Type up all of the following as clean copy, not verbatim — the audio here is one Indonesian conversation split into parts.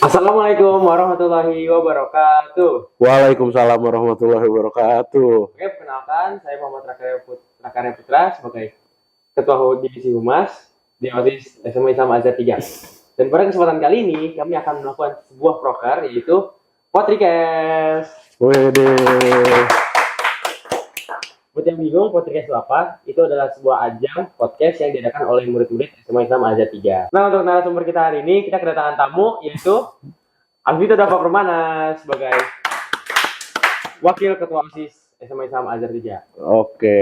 Assalamualaikum warahmatullahi wabarakatuh. Waalaikumsalam warahmatullahi wabarakatuh. Oke, perkenalkan saya Muhammad Rakarya Putra sebagai Ketua Divisi Humas di OSIS SMA Islam Azhar 3. Dan pada kesempatan kali ini kami akan melakukan sebuah proker yaitu Podcast. Wede. Buat yang bingung, Podcast itu apa? Itu adalah sebuah ajang podcast yang diadakan oleh murid-murid SMA Islam Azhar 3. Nah, untuk narasumber kita hari ini, kita kedatangan tamu yaitu Alvito Dava Permana sebagai Wakil Ketua OSIS SMA Islam Azhar 3. Oke.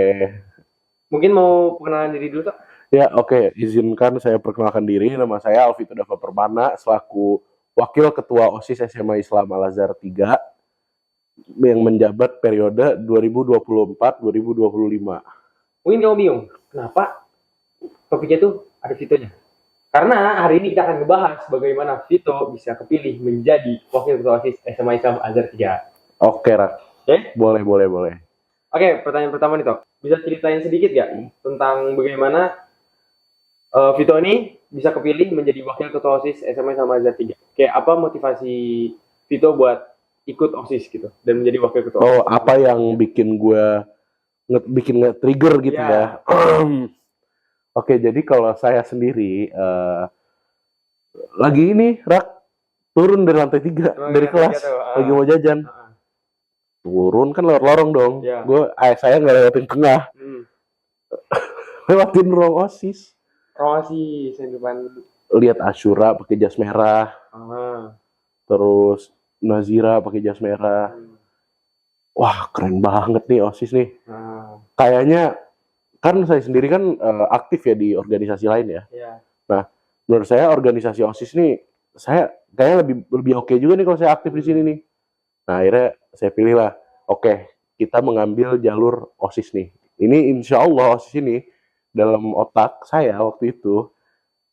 Mungkin mau perkenalan diri dulu, Tok? Ya, oke. Izinkan saya perkenalkan diri. Nama saya Alvito Dava Permana selaku Wakil Ketua OSIS SMA Islam Al Azhar 3 yang menjabat periode 2024-2025. Mungkin kamu bingung, kenapa topiknya itu ada Vitonya? Karena hari ini kita akan ngebahas bagaimana Vito bisa kepilih menjadi Wakil Ketua OSIS SMA Islam Azhar 3. Oke, Rak. Oke? Boleh. Oke, pertanyaan pertama nih, Tok. Bisa ceritain sedikit gak tentang bagaimana Vito ini bisa kepilih menjadi Wakil Ketua OSIS SMA Islam Azhar 3? Kayak apa motivasi Vito buat ikut OSIS gitu dan menjadi Wakil Ketua OSIS? Oh, apa yang bikin gue bikin nge-trigger gitu ya? Oke, jadi kalau saya sendiri lagi ini, Rak, turun dari lantai 3 dari kelas, lagi mau jajan. Turun kan lewat lorong dong. Ya. Saya nggak lewatin tengah, lewatin ruang OSIS. Promosi yang depan. Lihat Asyura pakai jas merah, terus Nazira pakai jas merah. Wah, keren banget nih OSIS nih. Kayaknya kan saya sendiri kan aktif ya di organisasi lain ya. Nah, menurut saya organisasi OSIS nih, saya kayaknya lebih oke juga nih kalau saya aktif di sini nih. Nah, akhirnya saya pilih lah, oke, kita mengambil jalur OSIS nih. Ini insya Allah OSIS ini dalam otak saya waktu itu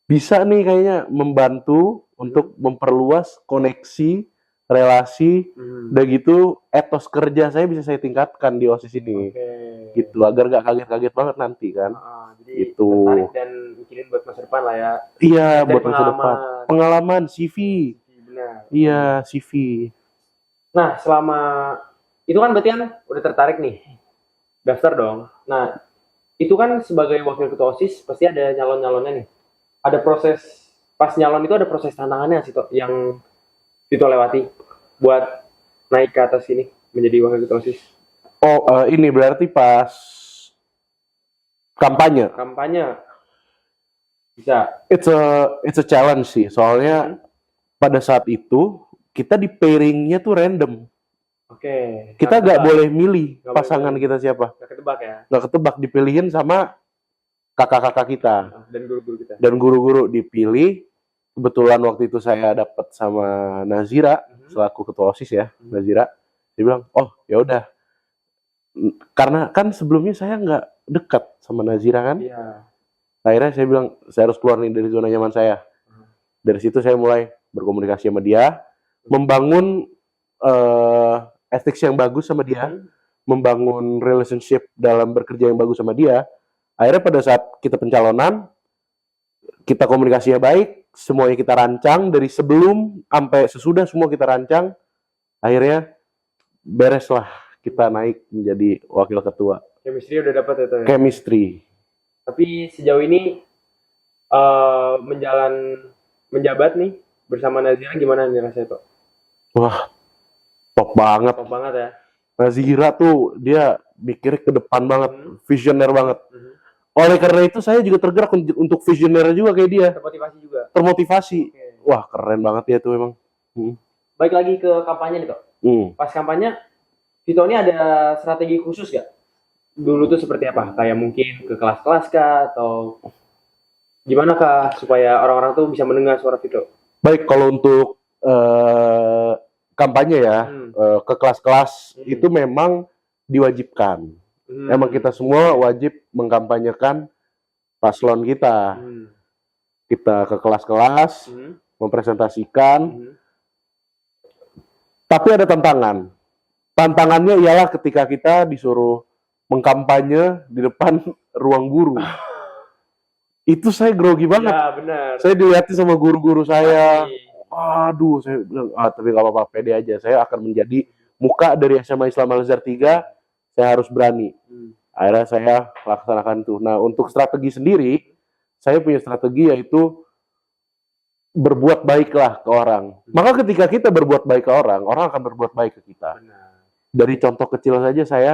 bisa nih kayaknya membantu untuk memperluas koneksi, relasi, udah gitu etos kerja saya bisa saya tingkatkan di OSIS ini. Gitu, agar gak kaget-kaget banget nanti kan. Jadi itu tertarik dan mikirin buat masa depan lah ya. Iya, Dan buat masa depan. Pengalaman, CV. Benar. Iya, CV. Nah, selama itu kan berarti kan udah tertarik nih, daftar dong. Nah, itu kan sebagai wakil ketua OSIS pasti ada nyalon-nyalonnya nih. Ada proses, pas nyalon itu ada proses tantangannya sih, Tok, yang Vito lewati buat naik ke atas ini menjadi wakil ketua OSIS. Oh, ini berarti pas kampanye. Kampanye bisa. It's a challenge sih, soalnya pada saat itu kita di pairingnya tuh random. Oke. Kita nggak boleh milih pasangan kita siapa. Nggak ketebak ya. Nggak ketebak, dipilihin sama kakak-kakak kita Dan guru-guru kita. dan guru-guru dipilih. Kebetulan waktu itu saya dapat sama Nazira selaku ketua OSIS ya, Nazira. Dia bilang, oh ya udah, karena kan sebelumnya saya nggak dekat sama Nazira kan. Iya. Akhirnya saya bilang saya harus keluar nih dari zona nyaman saya. Dari situ saya mulai berkomunikasi sama dia, membangun ethics yang bagus sama dia, membangun relationship dalam bekerja yang bagus sama dia. Akhirnya pada saat kita pencalonan, kita komunikasinya baik, semuanya kita rancang dari sebelum sampai sesudah semua kita rancang. Akhirnya beres lah, kita naik menjadi wakil ketua. Chemistry udah dapat itu ya. Chemistry. Tapi sejauh ini menjabat nih bersama Nazira gimana nih rasanya, Tok? Wah, top banget. Top banget ya. Nazira tuh dia mikir ke depan banget, visioner banget. Oleh karena itu saya juga tergerak untuk visioner juga kayak dia. Termotivasi juga. Termotivasi. Wah, keren banget ya tuh emang. Baik lagi ke kampanye nih, Tok. Pas kampanye, Vito ini ada strategi khusus gak? Dulu tuh seperti apa? Kayak mungkin ke kelas-kelas kah? Atau gimana kah supaya orang-orang tuh bisa mendengar suara Vito? Baik, kalau untuk kampanye ya, ke kelas-kelas itu memang diwajibkan. Emang kita semua wajib mengkampanyekan paslon kita. Kita ke kelas-kelas, mempresentasikan. Tapi ada tantangan. Tantangannya ialah ketika kita disuruh mengkampanye di depan ruang guru. Itu saya grogi banget. Ya, benar. Saya dilihatin sama guru-guru saya. aduh, saya bilang, tapi nggak apa-apa, pede aja. Saya akan menjadi muka dari SMA Islam Al-Azhar 3, saya harus berani. Akhirnya saya laksanakan itu. Nah, untuk strategi sendiri, saya punya strategi yaitu berbuat baiklah ke orang. Maka ketika kita berbuat baik ke orang, orang akan berbuat baik ke kita. Benar. Dari contoh kecil saja saya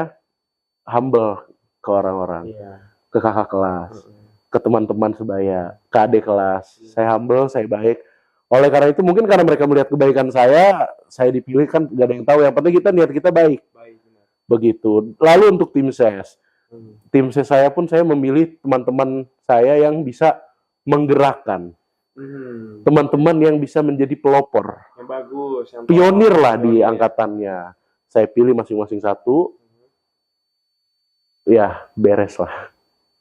humble ke orang-orang, Iya. ke kakak kelas, ke teman-teman sebaya, ke adik kelas. Saya humble, saya baik. Oleh karena itu mungkin karena mereka melihat kebaikan saya dipilih kan gak ada yang tahu. Yang penting kita niat kita baik. Baik, benar. Begitu. Lalu untuk tim ses. Tim ses saya pun saya memilih teman-teman saya yang bisa menggerakkan. Teman-teman yang bisa menjadi pelopor. Yang bagus, yang Pionir lah di pionir. angkatannya. Saya pilih masing-masing satu. Ya, beres lah.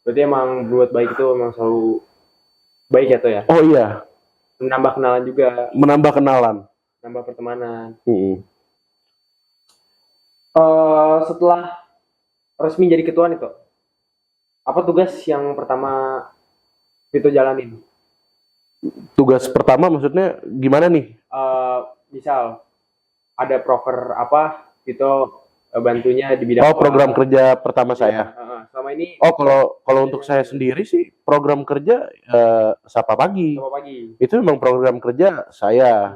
Berarti emang buat baik itu emang selalu baik ya tuh ya. Oh iya, Menambah kenalan juga, menambah kenalan. menambah pertemanan. Mm-mm. Setelah resmi jadi ketua nih tuh, apa tugas yang pertama Vito jalanin? Tugas pertama maksudnya gimana nih? Misal ada proker apa Vito bantunya di bidang Oh, program kerja pertama saya. selama ini Oh, kalau untuk saya sendiri sih program kerja Sapa Pagi. sama pagi. Itu memang program kerja saya.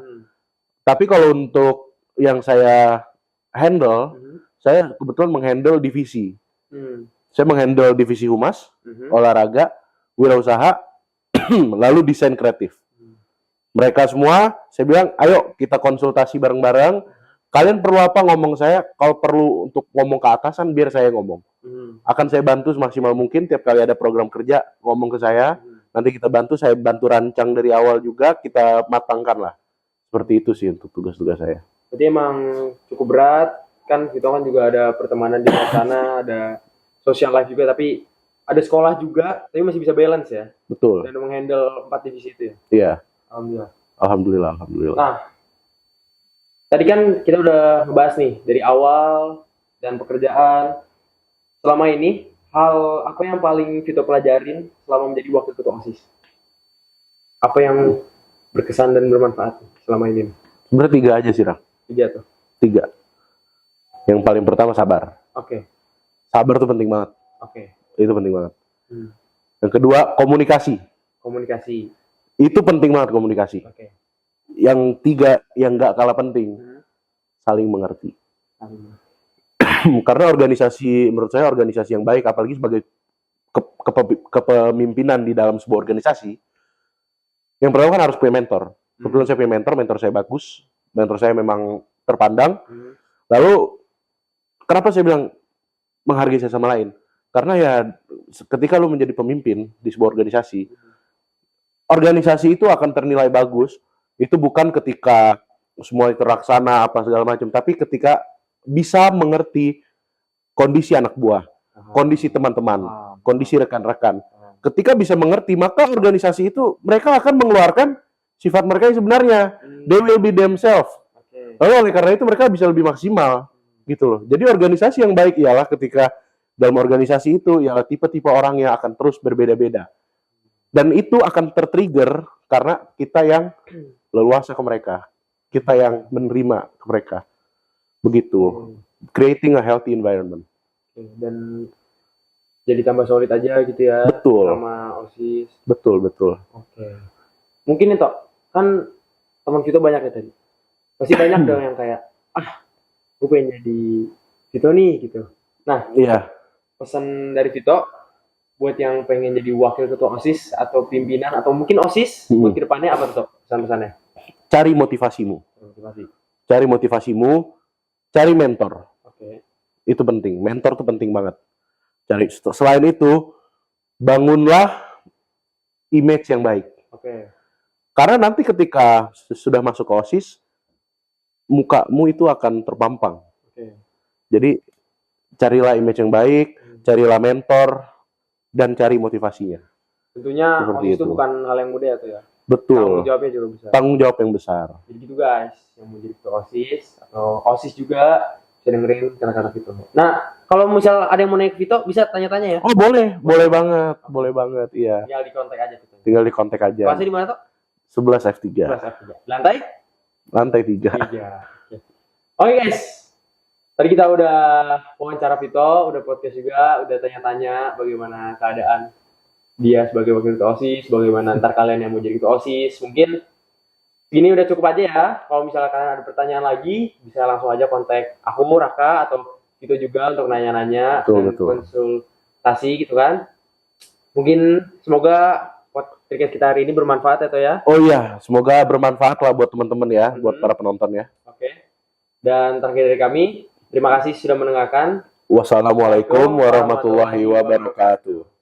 Tapi kalau untuk yang saya handle, saya kebetulan menghandle divisi. Saya menghandle divisi humas, olahraga, wirausaha, lalu desain kreatif. Mereka semua, saya bilang, ayo kita konsultasi bareng-bareng. Kalian perlu apa ngomong saya, kalau perlu untuk ngomong ke atasan, biar saya ngomong. Akan saya bantu semaksimal mungkin, tiap kali ada program kerja, ngomong ke saya. Nanti kita bantu, saya bantu rancang dari awal juga, kita matangkan lah. Seperti itu sih untuk tugas-tugas saya. Jadi emang cukup berat, kan Vito kan juga ada pertemanan di luar sana, ada social life juga, tapi ada sekolah juga, tapi masih bisa balance ya. Betul. Dan menghandle 4 divisi itu ya. Iya. Alhamdulillah. Alhamdulillah. Nah, tadi kan kita udah ngebahas nih dari awal dan pekerjaan. Selama ini, hal apa yang paling Vito pelajarin selama menjadi wakil ketua OSIS? Apa yang berkesan dan bermanfaat selama ini? Sebenarnya 3 aja sih, Rang. 3 tuh. 3. Yang paling pertama sabar. Oke. Sabar tuh penting banget. Oke. Itu penting banget. Yang kedua, komunikasi. Komunikasi. Itu penting banget komunikasi. Oke. Yang 3 yang nggak kalah penting, saling mengerti. Karena organisasi, menurut saya organisasi yang baik, apalagi sebagai kepemimpinan di dalam sebuah organisasi, yang pertama kan harus punya mentor. Kebetulan saya punya mentor saya bagus, mentor saya memang terpandang. Lalu, kenapa saya bilang menghargai saya sama lain? Karena ya, ketika lu menjadi pemimpin di sebuah organisasi, organisasi itu akan ternilai bagus, itu bukan ketika semua terlaksana apa segala macam, tapi ketika bisa mengerti kondisi anak buah, kondisi teman-teman, kondisi rekan-rekan. Ketika bisa mengerti, maka organisasi itu mereka akan mengeluarkan sifat mereka yang sebenarnya. They will be themselves. Lalu oleh karena itu mereka bisa lebih maksimal, gitu loh. Jadi organisasi yang baik ialah ketika dalam organisasi itu ialah tipe-tipe orang yang akan terus berbeda-beda. Dan itu akan tertrigger karena kita yang leluasa ke mereka. Kita yang menerima ke mereka. Begitu. Creating a healthy environment. Dan jadi tambah solid aja gitu ya. Betul. Sama OSIS. Betul. Oke. Mungkin itu kan teman kita banyak ya tadi. Pasti banyak dong yang kayak, gue pengen jadi Vito nih gitu. Nah, iya. Pesan dari Vito buat yang pengen jadi wakil ketua OSIS atau pimpinan atau mungkin OSIS buat kedepannya apa tuh pesan-pesannya? Cari motivasimu. Cari mentor. Oke. Itu penting. Mentor tuh penting banget. Selain itu, bangunlah image yang baik. Oke. Karena nanti ketika sudah masuk ke OSIS, mukamu itu akan terpampang. Oke. Jadi carilah image yang baik, carilah mentor, dan cari motivasinya. Tentunya Seperti OSIS itu itu. bukan hal yang mudah ya tuh ya. Betul. Tanggung jawabnya juga besar. Tanggung jawab yang besar. Jadi gitu guys, yang mau jadi ketua OSIS atau OSIS juga bisa dengerin kata-kata Vito. Nah, kalau misal ada yang mau naik Vito bisa tanya-tanya ya. Oh boleh banget, iya. Tinggal di kontak aja Vito. Tinggal di kontak aja. Kelasnya di mana tuh? 11 F3. 11 F3. Lantai? Lantai 3. 3. Oke guys, tadi kita udah wawancara Vito, udah podcast juga, udah tanya-tanya bagaimana keadaan dia sebagai wakil ketua OSIS, bagaimana ntar kalian yang mau jadi ketua OSIS. Mungkin ini udah cukup aja ya. Kalau misalnya kalian ada pertanyaan lagi, bisa langsung aja kontak aku, Raka, atau Vito juga untuk nanya-nanya dan konsultasi gitu kan. Mungkin semoga podcast kita hari ini bermanfaat ya, Toh ya. Oh iya, semoga bermanfaat lah buat teman-teman ya, buat para penonton ya. Oke. Dan terakhir dari kami, terima kasih sudah mendengarkan. Wassalamualaikum warahmatullahi wabarakatuh.